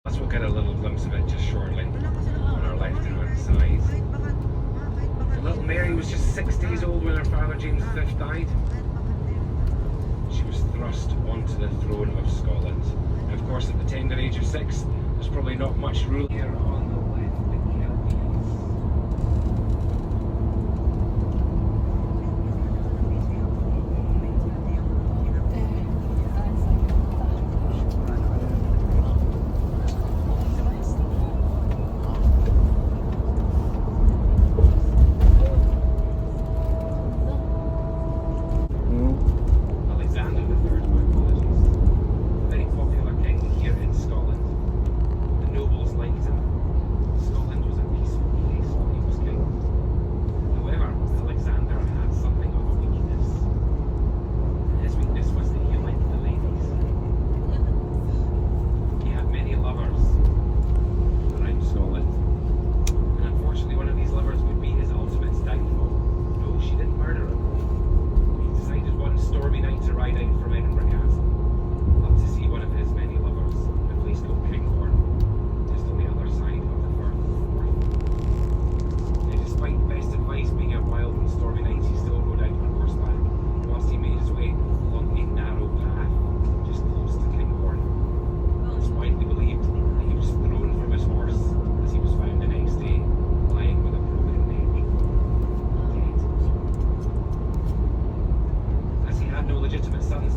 Let's we'll get a little glimpse of it just shortly on our left hand side. The little Mary was just 6 days old when her father James V died. She was thrust onto the throne of Scotland. And of course at the tender age of 6, there's probably not much rule here on the left, the Kelpies. Legitimate sons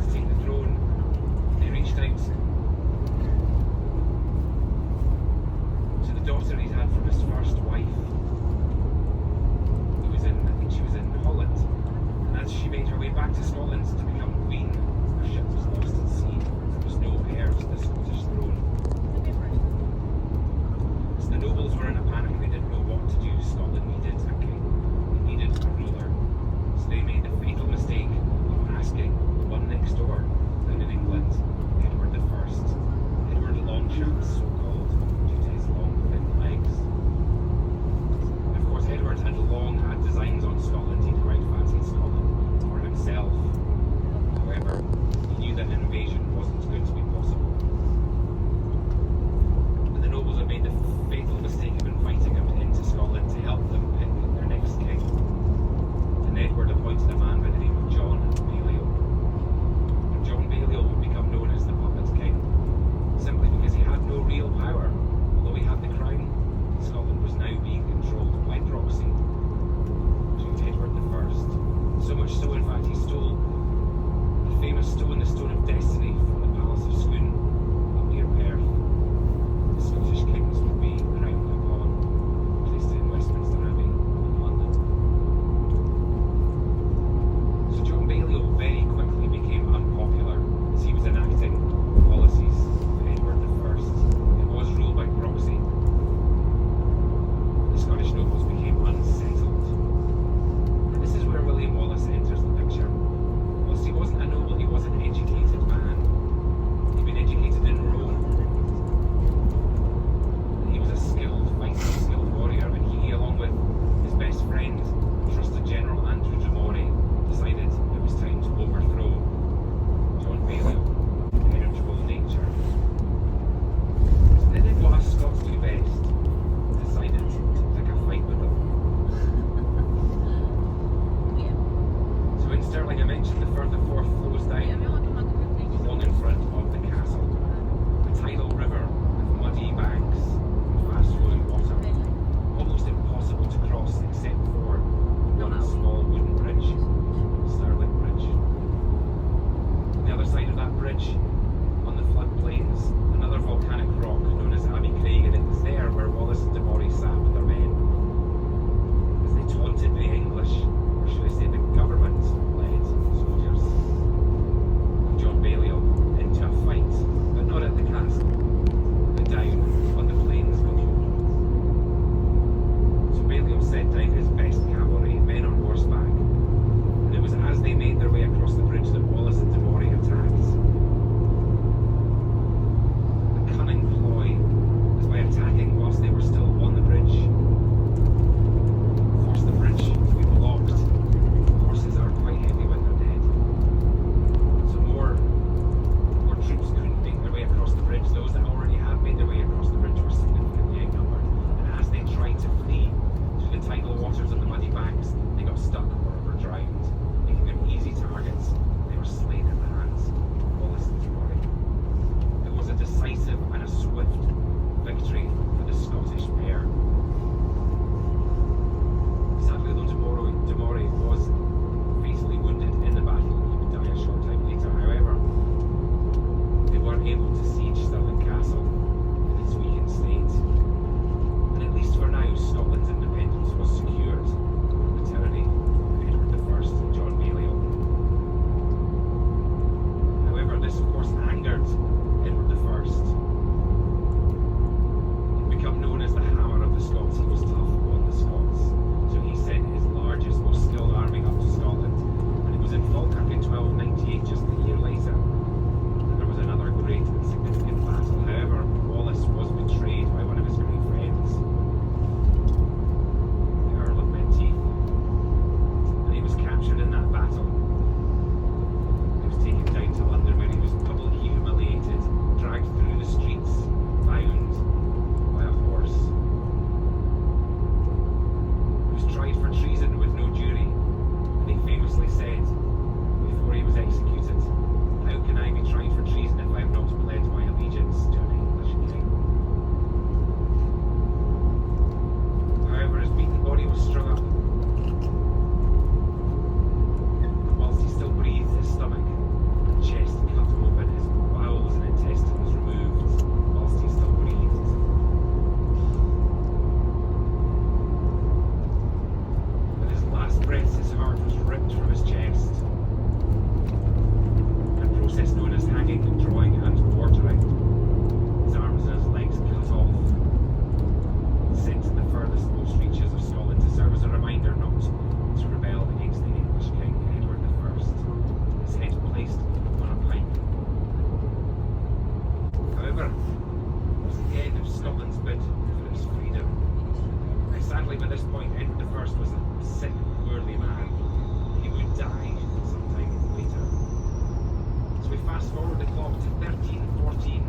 fast forward the clock to 1314.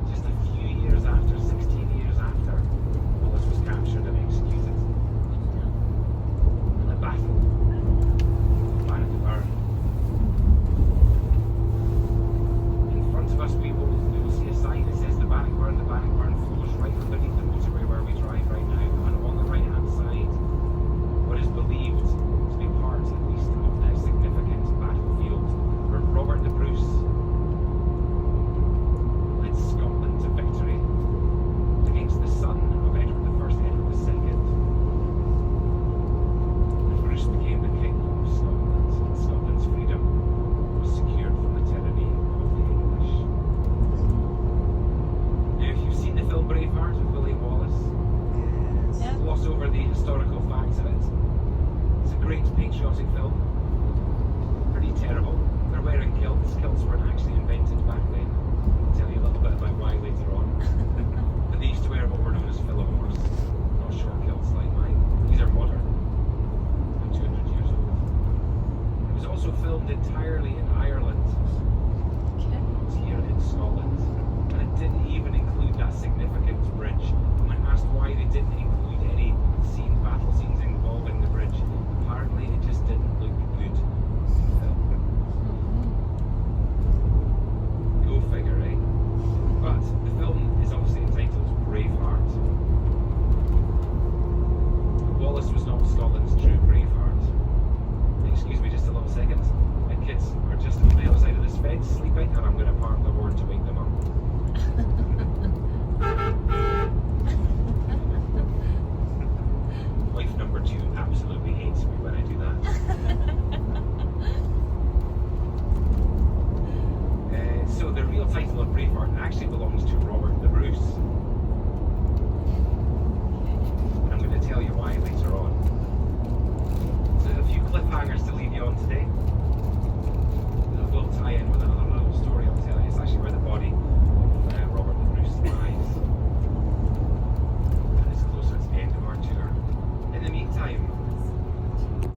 Just a few years after, 16 years after, Wallace was captured and executed. In a battle, Bannockburn. In front of us, we will see a sign that says the Bannockburn. The Bannockburn flows right underneath the motorway where we drive right now, and on the right-hand side, what is believed to be part, at least, of the significant battlefield where Robert the Bruce led Scotland to victory against the son of Edward I, Edward II. And Bruce became the king of Scotland, and Scotland's freedom was secured from the tyranny of the English. Now, if you've seen the film Braveheart with William Wallace, gloss over the historical facts of it. It's a great patriotic film. Pretty terrible. They're wearing kilts. Kilts weren't actually invented back then. I'll tell you a little bit about why later on. But they used to wear what were known as phillimores, not short kilts like mine. These are modern. I'm 200 years old. It was also filmed entirely in Ireland, not here in Scotland. And it didn't even include that significant bridge. And when asked why they didn't include any battle scenes involving the bridge, apparently it just didn't look good in film. Go figure, eh? But the film is obviously entitled Braveheart. Wallace was not Scotland's true Braveheart. Excuse me just a little second. My kids are just on the other side of this fence sleeping, and I'm going to park the horn to wake them up. Wife number 2 absolutely hates me when I do that. So the real title of Braveheart actually belongs to Robert the Bruce. And I'm going to tell you why later on. So there's a few cliffhangers to leave you on today.